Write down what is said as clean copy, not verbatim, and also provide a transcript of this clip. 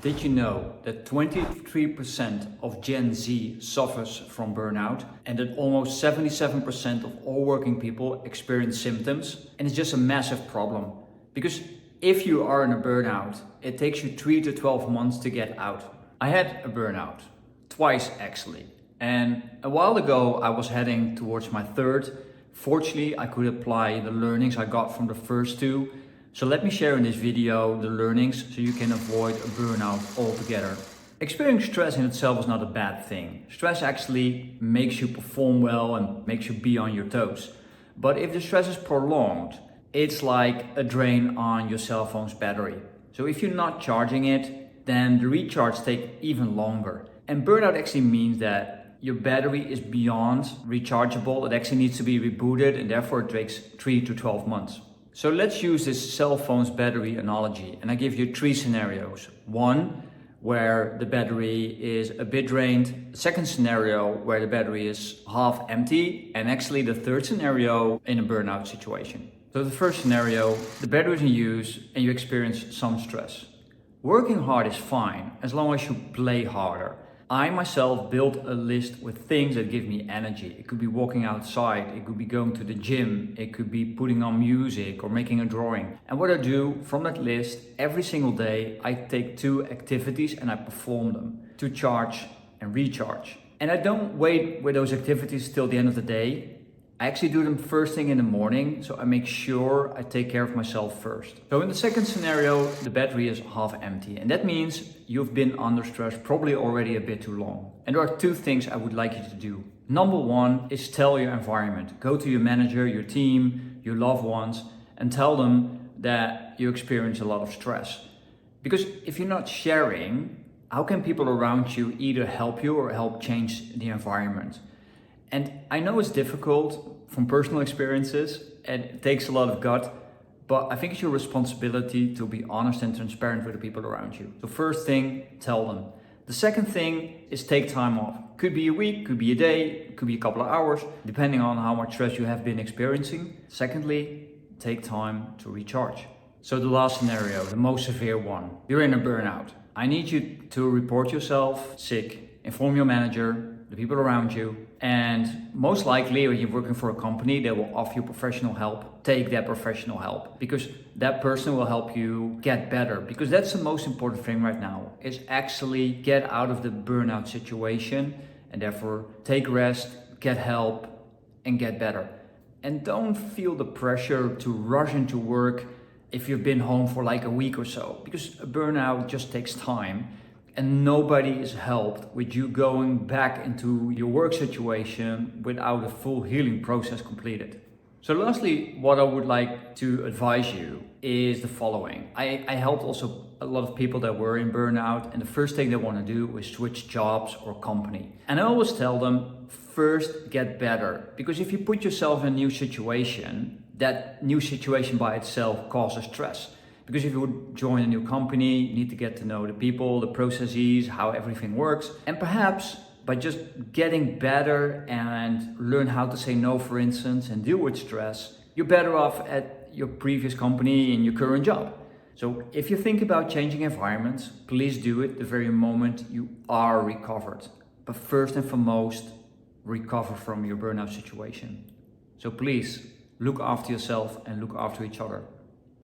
Did you know that 23% of Gen Z suffers from burnout and that almost 77% of all working people experience symptoms? And it's just a massive problem because if you are in a burnout, it takes you 3 to 12 months to get out. I had a burnout, twice actually. And a while ago I was heading towards my third. Fortunately, I could apply the learnings I got from the first two. So let me share in this video the learnings so you can avoid a burnout altogether. Experiencing stress in itself is not a bad thing. Stress actually makes you perform well and makes you be on your toes. But if the stress is prolonged, it's like a drain on your cell phone's battery. So if you're not charging it, then the recharge takes even longer. And burnout actually means that your battery is beyond rechargeable. It actually needs to be rebooted and therefore it takes 3 to 12 months. So let's use this cell phone's battery analogy, and I give you 3 scenarios. One, where the battery is a bit drained. The second scenario, where the battery is half empty. And actually the third scenario in a burnout situation. So the first scenario, the battery is in use and you experience some stress. Working hard is fine as long as you play harder. I myself built a list with things that give me energy. It could be walking outside, it could be going to the gym, it could be putting on music or making a drawing. And what I do from that list, every single day, I take 2 activities and I perform them to charge and recharge. And I don't wait with those activities till the end of the day. I actually do them first thing in the morning, so I make sure I take care of myself first. So in the second scenario, the battery is half empty, and that means you've been under stress probably already a bit too long. And there are 2 things I would like you to do. Number 1 is tell your environment. Go to your manager, your team, your loved ones, and tell them that you experience a lot of stress. Because if you're not sharing, how can people around you either help you or help change the environment? And I know it's difficult from personal experiences and it takes a lot of gut, but I think it's your responsibility to be honest and transparent with the people around you. So first thing, tell them. The second thing is take time off. Could be a week, could be a day, could be a couple of hours, depending on how much stress you have been experiencing. Secondly, take time to recharge. So the last scenario, the most severe one, you're in a burnout. I need you to report yourself sick, inform your manager, the people around you, and most likely when you're working for a company, they will offer you professional help. Take that professional help because that person will help you get better, because that's the most important thing right now, is actually get out of the burnout situation and therefore take rest, get help and get better. And don't feel the pressure to rush into work if you've been home for like a week or so, because a burnout just takes time. And nobody is helped with you going back into your work situation without a full healing process completed. So lastly, what I would like to advise you is the following. I helped also a lot of people that were in burnout, and the first thing they want to do is switch jobs or company. And I always tell them, first get better. Because if you put yourself in a new situation, that new situation by itself causes stress. Because if you would join a new company, you need to get to know the people, the processes, how everything works. And perhaps by just getting better and learn how to say no, for instance, and deal with stress, you're better off at your previous company in your current job. So if you think about changing environments, please do it the very moment you are recovered. But first and foremost, recover from your burnout situation. So please look after yourself and look after each other.